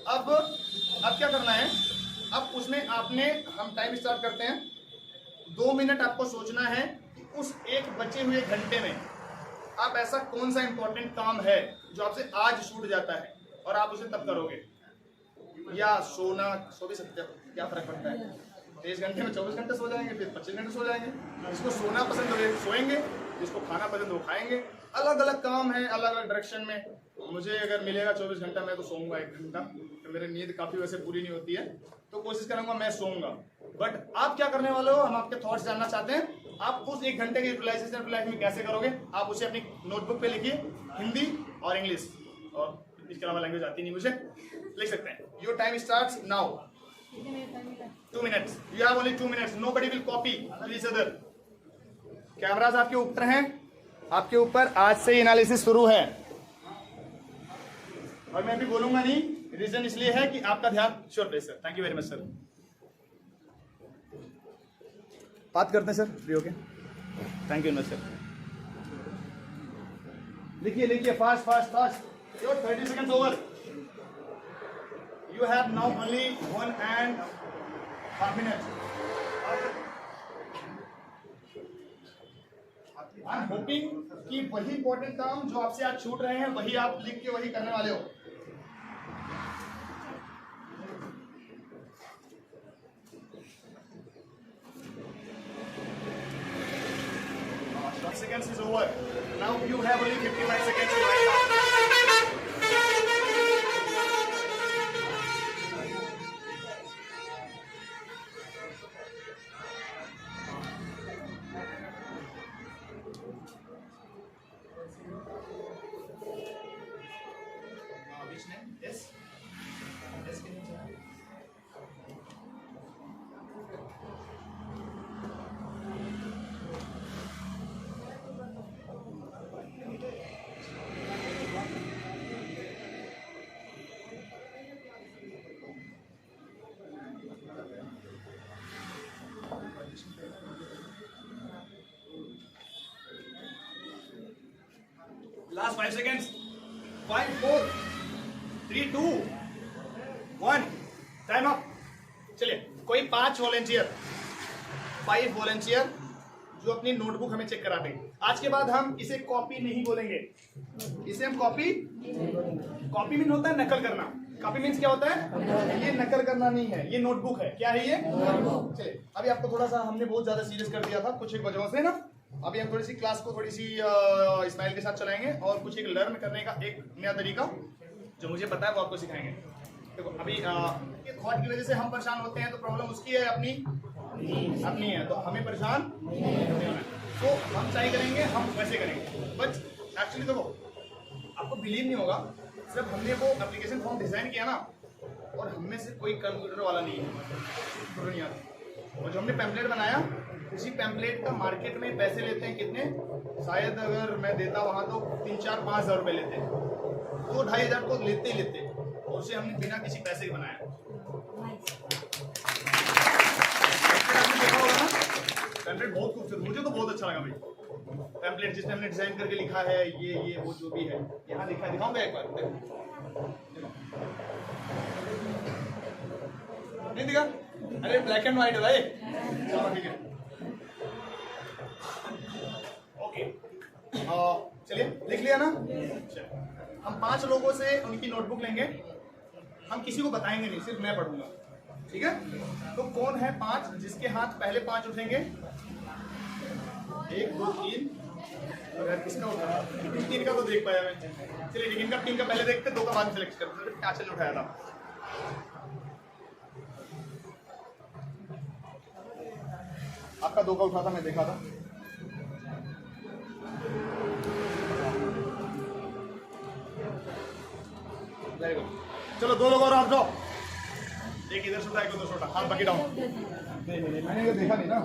अब क्या करना है, अब उसमें आपने, हम टाइम स्टार्ट करते हैं। 2 मिनट आपको सोचना है कि उस एक बचे हुए घंटे में आप ऐसा कौन सा इंपॉर्टेंट काम है जो आपसे आज छूट जाता है और आप उसे तब करोगे। या सोना, सो भी सकते हो, क्या फर्क पड़ता है? 23 घंटे में 24 घंटे सो जाएंगे, फिर 25 घंटे सो जाएंगे। जिसको सोना पसंद हो सोएंगे, जिसको खाना पसंद हो खाएंगे। अलग अलग काम है, अलग अलग डायरेक्शन में। मुझे अगर मिलेगा 24 घंटा, मैं तो सोऊंगा 1 घंटा, तो मेरी नींद काफी वैसे पूरी नहीं होती है, तो कोशिश करूंगा मैं सोऊंगा। बट आप क्या करने वाले हो, हम आपके थॉट्स जानना चाहते हैं। आप उस 1 घंटे की यूटिलाइजेशन अपनी लाइफ में कैसे करोगे, आप उसे अपनी नोटबुक पे लिखिए, हिंदी और इंग्लिश, और इसके अलावा लैंग्वेज आती नहीं मुझे, लिख सकते हैं। Your time starts now. 2 minutes. You have only 2 minutes. Nobody will copy each other. Cameras आपके ऊपर हैं, आपके ऊपर आज से एनालिसिस शुरू है, और मैं भी बोलूंगा नहीं। रीजन इसलिए है कि आपका ध्यान, sure please sir, thank you very much sir. बात करते हैं सर, फ्री होके। Thank you very much sir. लिखिए लिखिए, fast fast fast. Your 30 seconds over. You have now only 1.5 minutes. I'm hoping कि वही इंपॉर्टेंट काम जो आपसे आज छूट रहे हैं, वही आप लिख के वही करने वाले हो। Seconds is over. Now you have only 55 seconds to write down. Which name? Yes. Yes, can you tell? Last 5 seconds. 5, 4, 3, 2, 1. Time up. चलिए, कोई 5 वॉलेंटियर जो अपनी नोटबुक हमें चेक करा दें। आज के बाद हम इसे कॉपी नहीं बोलेंगे, इसे हम कॉपी मीन होता है नकल करना। कॉपी मीन्स क्या होता है? ये नकल करना नहीं है, ये नोटबुक है। क्या है ये? चलिए, अभी आपको थोड़ा सा हमने बहुत ज्यादा सीरियस कर दिया था कुछ एक वजहों से ना। अभी हम थोड़ी सी क्लास को थोड़ी सी स्माइल के साथ चलाएंगे और कुछ एक लर्न करने का एक नया तरीका जो मुझे पता है वो आपको सिखाएंगे। देखो, अभी थॉट की वजह से हम परेशान होते हैं, तो प्रॉब्लम उसकी है, अपनी है, तो हमें परेशान नहीं होना है। तो हम ट्राई करेंगे, हम वैसे करेंगे। बट एक्चुअली देखो, आपको बिलीव नहीं होगा, सिर्फ हमने वो एप्लीकेशन फॉर्म डिजाइन किया ना, और हमें से कोई कंप्यूटर वाला नहीं है, और जो हमने पैम्पलेट बनाया, उसी पैम्पलेट का मार्केट में पैसे लेते हैं कितने, शायद अगर मैं देता वहाँ तो 3, 4, 5 हज़ार रुपये लेते हैं, 2-2.5 हज़ार तो लेते ही लेते, और उसे हमने बिना किसी पैसे के बनाया। पैम्पलेट बहुत खूबसूरत, मुझे तो बहुत अच्छा लगा भाई। पैम्पलेट जिसमें हमने डिजाइन करके लिखा है ये वो जो भी है, यहाँ लिखा है, दिखाऊंगा एक बार। देखो नहीं दिखा? अरे ब्लैक एंड व्हाइट है भाई। चलो ठीक है, ओके। चलिए लिख लिया ना? हम 5 लोगों से उनकी नोटबुक लेंगे, हम किसी को बताएंगे नहीं, सिर्फ मैं पढ़ूंगा, ठीक है? तो कौन है 5 जिसके हाथ पहले 5 उठेंगे? 1 2 3, और यार किसका उठा? 3 का तो देख पाया मैं। चलिए ठीक है, इनका 3 का पहले देखते, 2 का बाद में सिलेक्ट करते हैं। आंचल ने उठाया था। आपका 2 का उठा था, मैं देखा था। Very good. चलो 2 लोग और आप जाओ, एक इधर से उठा, एक उधर से उठा, हाथ बाकी डाउन। नहीं मैंने ये देखा नहीं ना।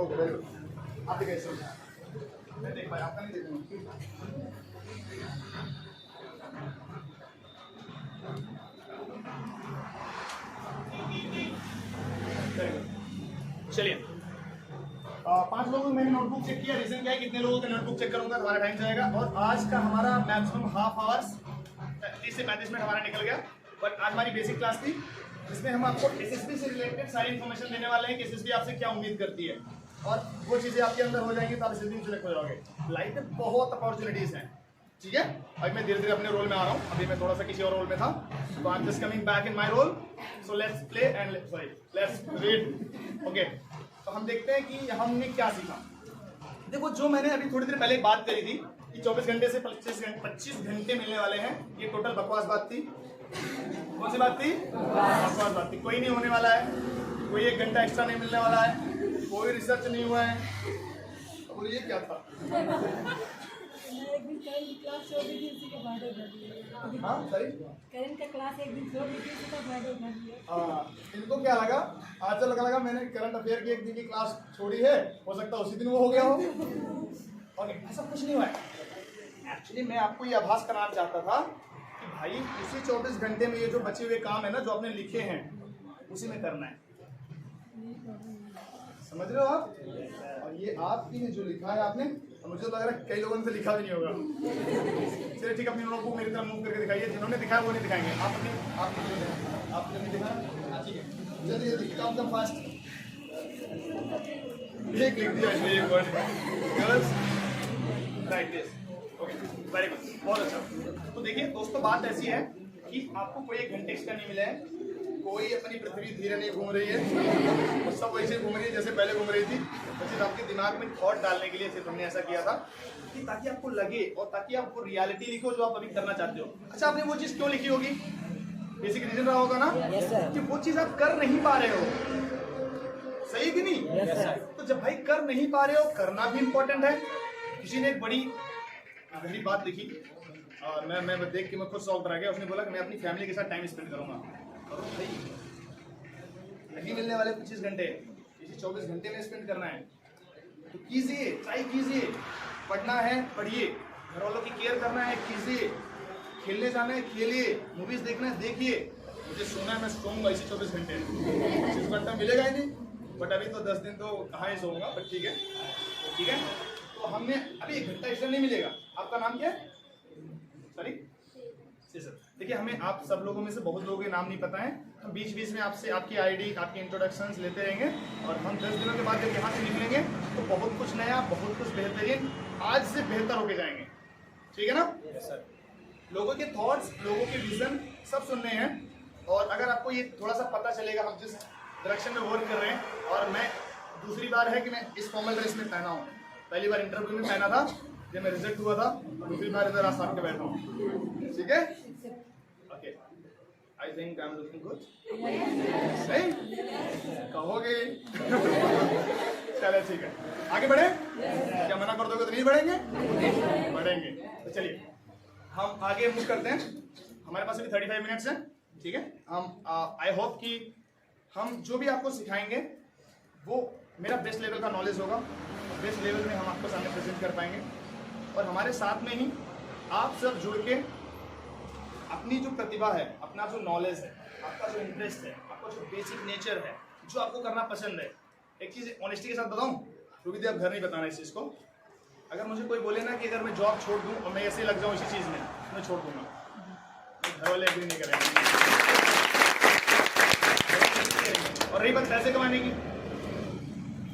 Okay very good. आप देखिए ऐसे, मैं देख पाया, आपका नहीं देखूंगा। चलिए 5 लोगों ने मैंने नोटबुक चेक किया। रीजन क्या है, कितने लोगों का नोटबुक चेक करूंगा, हमारा टाइम जाएगा। और आज का हमारा मैक्सिमम हाफ आवर्स 30 से 35 मिनट हमारा निकल गया। बट आज हमारी बेसिक क्लास थी, जिसमें हम आपको एसएसबी से रिलेटेड सारी इन्फॉर्मेशन देने वाले हैं कि एसएसबी आपसे क्या उम्मीद करती है, और वो चीजें आपके अंदर हो जाएंगी तो आप एसएसबी में सिलेक्ट हो जाओगे। लाइफ में बहुत अपॉर्चुनिटीज हैं, ठीक है? अभी मैं धीरे धीरे अपने रोल में आ रहा हूँ, अभी मैं थोड़ा सा किसी और रोल में था, तो I am just coming back in my role. So let's play and let's read. Okay, तो हम देखते हैं कि हमने क्या सीखा। देखो, जो मैंने अभी थोड़ी देर पहले बात करी थी कि 24 घंटे से 25 घंटे मिलने वाले हैं, ये टोटल बकवास बात थी। कौन सी बात थी? बकवास बात थी। कोई नहीं होने वाला है, कोई 1 घंटा एक्स्ट्रा नहीं मिलने वाला है, कोई रिसर्च नहीं हुआ है। और ये क्या था? एक दिन करेंट की क्लास छोड़ दी थी, उसी के बर्थडे कर दिया। हाँ सॉरी, करेंट का क्लास एक दिन छोड़ दी थी, उसी का बर्थडे कर दिया। हाँ, इनको क्या लगा? आज तो लगा मैंने करंट अफेयर की 1 दिन की क्लास छोड़ी है, हो सकता है उसी दिन वो हो गया हो। ओके, ऐसा कुछ नहीं हुआ है। एक्चुअली मैं आपको ये आभास कराना चाहता था कि भाई इसी 24 घंटे में ये जो बचे हुए काम है ना, जो आपने लिखे हैं, उसी में करना है। समझ रहे हो आप? और ये आपकी ने जो लिखा है आपने, मुझे लग रहा है कई लोगों से लिखा भी नहीं होगा। चलिए ठीक है, अपनी नोटबुक मेरी तरफ मूव करके दिखाइए। जिन्होंने दिखाया वो नहीं दिखाएंगे। आपने नहीं दिखाया, ठीक है? जल्दी जल्दी काम कम फास्ट। एक लिख दिया इसमें, एक word girls like this. Okay very good, बहुत अच्छा। तो देखिए दोस्तों, बात ऐसी है कि आपको कोई 1 घंटे एक्स्ट्रा नहीं मिला है, कोई अपनी पृथ्वी धीरे नहीं घूम रही है, और सब वैसे घूम रही है जैसे पहले घूम रही थी। तो सिर्फ आपके दिमाग में थॉट डालने के लिए सिर्फ हमने ऐसा किया था कि ताकि आपको लगे और ताकि आप वो रियलिटी लिखो जो आप अभी करना चाहते हो। अच्छा, आपने वो चीज़ क्यों लिखी होगी? बेसिक रीजन रहा होगा ना कि वो चीज़ आप कर नहीं पा रहे हो। सही कि नहीं? तो जब भाई कर नहीं पा रहे हो, करना भी इम्पोर्टेंट है। किसी ने एक बड़ी गहरी बात लिखी, और मैं देख के मैं खुद शौक रह गया। उसने बोला कि मैं अपनी फैमिली के साथ टाइम स्पेंड करूंगा। और भाई नहीं मिलने वाले 25 घंटे इसी 24 घंटे में स्पेंड करना है, तो कीजिए, ट्राई कीजिए। पढ़ना है पढ़िए, घर वालों की केयर करना है कीजिए, खेलने जाना है खेलिए, मूवीज देखना है देखिए। मुझे सोना है, मैं सोऊंगा इसी 24 घंटे। 25 घंटा मिलेगा ही नहीं, बट अभी तो 10 दिन तो कहाँ ही सोऊंगा, बट ठीक है, ठीक है। तो हमने अभी 1 घंटा एक्स्ट्रा नहीं मिलेगा। आपका नाम क्या है? Sorry sir. देखिए, हमें आप सब लोगों में से बहुत लोगों के नाम नहीं पता है। हम बीच बीच में आपसे आपकी आईडी, आपकी इंट्रोडक्शंस लेते रहेंगे, और हम 10 दिनों के बाद जब यहाँ से निकलेंगे तो बहुत कुछ नया, बहुत कुछ बेहतरीन, आज से बेहतर होके जाएंगे। ठीक है ना? Yes sir. लोगों के थॉट्स, लोगों के विजन सब सुनने हैं, और अगर आपको ये थोड़ा सा पता चलेगा हम जिस डायरेक्शन में वर्क कर रहे हैं। और मैं दूसरी बार है कि मैं इस फॉर्मल ड्रेस में पहना हूँ। पहली बार इंटरव्यू में पहना था जब मैं रिजेक्ट हुआ था, दूसरी बार इधर आज सामने बैठा हूँ। ठीक है? Okay, I think I am looking good. नहीं कहोगे? चलो ठीक है, आगे बढ़े? क्या मना कर दोगे तो नहीं बढ़ेंगे? बढ़ेंगे। तो चलिए हम आगे मूव करते हैं। हमारे पास अभी 35 मिनट्स हैं, ठीक है? हम आई होप कि हम जो भी आपको सिखाएंगे वो मेरा बेस्ट लेवल का नॉलेज होगा, बेस्ट लेवल में हम आपको सामने प्रेजेंट कर पाएंगे। और हमारे साथ में ही आप सब जुड़ के अपनी जो प्रतिभा है, अपना जो नॉलेज है, आपका जो इंटरेस्ट है, आपका जो बेसिक नेचर है, जो आपको करना पसंद है। एक चीज़ ऑनेस्टी के साथ बताऊं, क्योंकि आप घर नहीं बताना इस चीज़ को। अगर मुझे कोई बोले ना कि अगर मैं जॉब छोड़ दूं और मैं ऐसे लग जाऊं इसी चीज़ में, मैं छोड़ दूंगा। घर वाले एग्री नहीं करेंगे। और रही बात पैसे कमाने की,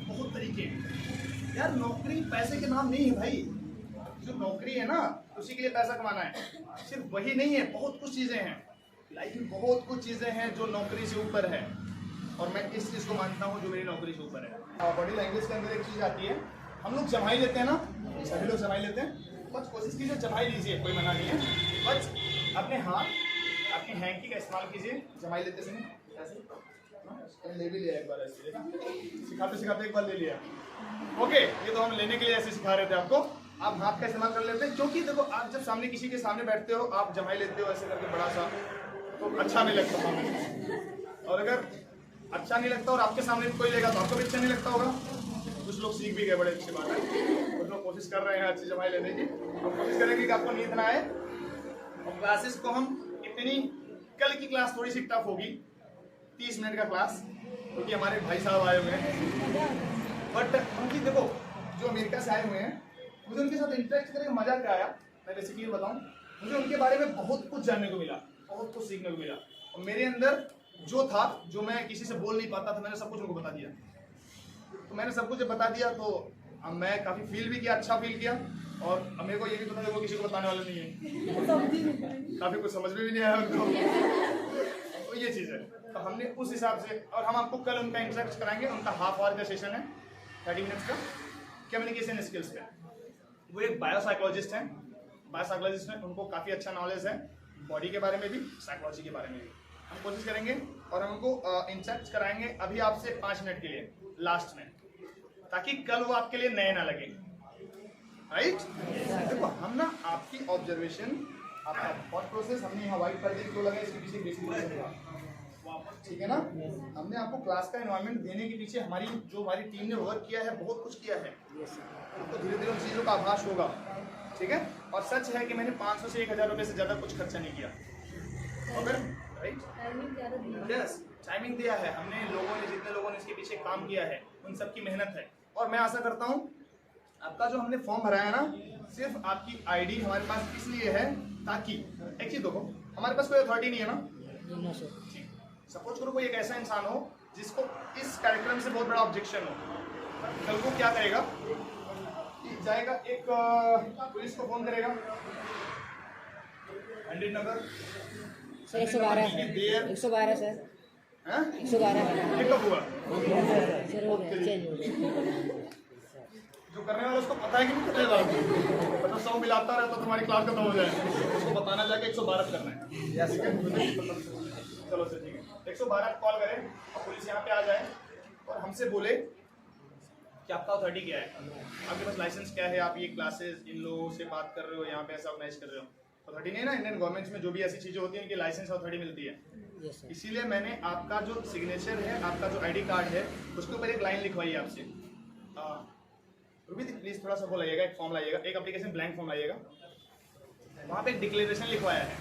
बहुत तरीके हैं यार। नौकरी पैसे के नाम नहीं है भाई। जो नौकरी है ना उसी के लिए पैसा कमाना है, सिर्फ वही नहीं है, बहुत कुछ चीजें हैं लाइफ में, बहुत कुछ चीजें हैं जो नौकरी से ऊपर है। और मैं इस चीज को मानता हूँ जो मेरी नौकरी से ऊपर है। बॉडी लैंग्वेज के अंदर एक चीज आती है, हम लोग जमाई लेते हैं ना, सभी लोग जमाई लेते हैं। बस कोशिश कीजिए जमाई लीजिए, कोई मना नहीं है। बस अपने हाथ, अपनी हैंकी का इस्तेमाल कीजिए जमाई लेते समय। ऐसे ले भी लिया एक बार, ऐसे सिखाते सिखाते एक बार ले लिया। ओके, ये तो हम लेने के लिए ऐसे सिखा रहे थे आपको। आप हाथ का इस्तेमाल कर लेते हैं, क्योंकि देखो आप जब सामने किसी के सामने बैठते हो, आप जमाई लेते हो ऐसे करके बड़ा सा, तो अच्छा नहीं लगता सामने। और अगर अच्छा नहीं लगता और आपके सामने कोई लेगा तो आपको भी अच्छा नहीं लगता होगा। कुछ लोग सीख भी गए, बड़े अच्छी बात है। कुछ लोग कोशिश कर रहे हैं अच्छी जमाई लेने की। हम कोशिश करेंगे कि आपको नींद ना आए। और क्लासेस को हम इतनी, कल की क्लास थोड़ी सी टफ होगी, 30 मिनट का क्लास, क्योंकि हमारे भाई साहब आए हुए हैं। बट उनकी देखो, जो अमेरिका से आए हुए हैं, मुझे उनके साथ इंटरेक्ट करके मजा क्या आया, मैं बेसिकली बताऊं, मुझे उनके बारे में बहुत कुछ जानने को मिला, बहुत कुछ सीखने को मिला। और मेरे अंदर जो था, जो मैं किसी से बोल नहीं पाता था, मैंने सब कुछ उनको बता दिया। तो मैंने सब कुछ जब बता दिया तो अब मैं काफ़ी फील भी किया, अच्छा फील किया। और अब मेरे को ये भी पता है वो किसी को बताने वाला नहीं है, काफ़ी कुछ समझ में भी नहीं आया उनको। तो ये चीज़ है, तो हमने उस हिसाब से, और हम आपको कल उनका इंटरेक्ट कराएंगे। उनका हाफ आवर का सेशन है, 30 मिनट्स का, कम्युनिकेशन स्किल्स पे। वो एक बायोसाइकोलॉजिस्ट हैं, बायोसाइकोलॉजिस्ट हैं, उनको काफ़ी अच्छा नॉलेज है बॉडी के बारे में भी, साइकोलॉजी के बारे में भी। हम कोशिश करेंगे और हम उनको इंटरेक्ट कराएंगे अभी आपसे 5 मिनट के लिए लास्ट में, ताकि कल वो आपके लिए नए ना लगे। राइट? देखो हम ना आपकी ऑब्जर्वेशन, आपका थॉट प्रोसेस, हमने यहाँ व्हाइट पर्दे क्यों लगाए, इसके पीछे बेसिक रीजन था, ठीक है ना। हमने आपको क्लास का एनवायरनमेंट देने के पीछे हमारी टीम ने वर्क किया है, बहुत कुछ किया है। आपको धीरे धीरे उन चीज़ों का आभास होगा, ठीक है। और सच है कि मैंने 500 से 1000 रुपये से ज़्यादा कुछ खर्चा नहीं किया। और राइट, यस, टाइमिंग दिया है हमने, लोगों ने, जितने लोगों ने इसके पीछे काम किया है उन सबकी मेहनत है। और मैं आशा करता हूँ आपका जो हमने फॉर्म भरा है ना, सिर्फ आपकी आईडी हमारे पास इसलिए है ताकि, एक चीज देखो, हमारे पास कोई अथॉरिटी नहीं है ना। सपोज करो कोई एक ऐसा इंसान हो जिसको इस कार्यक्रम से बहुत बड़ा ऑब्जेक्शन हो, कल को क्या करेगा, जाएगा एक पुलिस को फोन करेगा, 100 नंबर सर 112 सर, 112 सर, 112 ये कब हुआ? सर हो गया, चेंज हो गया। जो करने वाला उसको पता है कि नहीं करने वाला, मतलब 100 मिलाता रहता तुम्हारी क्लास खत्म हो जाए, उसको बताना जाके 112 करना है। चलो सर ठीक है, 112 कॉल करें और पुलिस यहाँ पे आ जाए और हमसे बोले कि आपका अथॉरिटी क्या है, आपके पास लाइसेंस क्या है, आप ये क्लासेस इन लोगों से बात कर रहे हो, यहाँ पे ऐसा ऑर्गेनाइज कर रहे हो। अथॉरिटी नहीं है ना, इंडियन गवर्नमेंट में जो भी ऐसी चीज़ें होती हैं इनकी लाइसेंस अथॉरिटी मिलती है। इसीलिए मैंने आपका जो सिग्नेचर है, आपका जो आईडी कार्ड है, उसके ऊपर एक लाइन लिखवाई है आपसे। रूबी प्लीज थोड़ा सा वो लाइएगा, एक फॉर्म लाइएगा, एक एप्लीकेशन ब्लैंक फॉर्म लाइएगा, वहाँ पे एक डिक्लेरेशन लिखवाया है।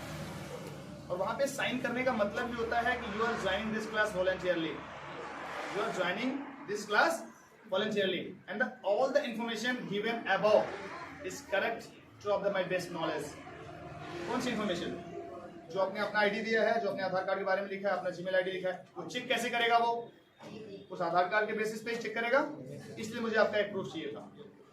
और वहाँ पे साइन करने का मतलब भी होता है कि you are joining this class voluntarily, you are joining this class voluntarily and all the information given above is correct to of my best knowledge। कौन सी इन्फॉर्मेशन? जो आपने अपना आईडी दिया है, जो अपने आधार कार्ड के बारे में लिखा है, अपना जीमेल आईडी लिखा है, वो चेक कैसे करेगा? वो उस आधार कार्ड के बेसिस पे चेक करेगा। इसलिए मुझे आपका एक प्रूफ चाहिए था,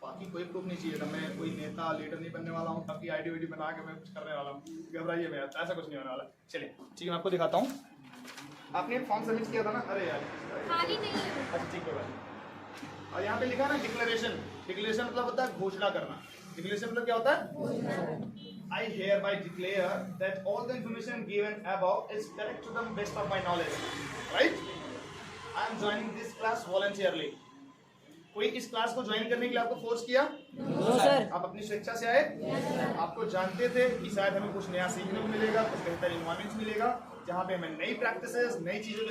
बाकी कोई प्रूफ नहीं चाहिए था। मैं कोई नेता लीडर नहीं बनने वाला हूँ, आपकी आईडी वाईडी बना के मैं कुछ करने वाला हूँ, घबराइए मैं, ऐसा कुछ नहीं होने वाला। चलिए ठीक है, मैं आपको दिखाता हूँ। आपने एक फॉर्म सबमिट किया था ना? अरे यार खाली नहीं है। अच्छा ठीक है भाई। और यहाँ पे लिखा ना डिक्लेरेशन, डिक्लेरेशन मतलब होता है घोषणा करना। डिक्लेरेशन मतलब क्या होता है? I hereby declare that all the information given above is correct to the best of my knowledge. Right? I am joining this class voluntarily. कोई इस क्लास को ज्वाइन करने के लिए आपको फोर्स किया? No sir. आप अपनी स्वेच्छा से आए? आपको जानते थे कि शायद हमें कुछ नया सीखने को मिलेगा, कुछ बेहतर इन्वायरमेंट मिलेगा, जहाँ पे हमें नई प्रैक्टिसेस, नई चीजों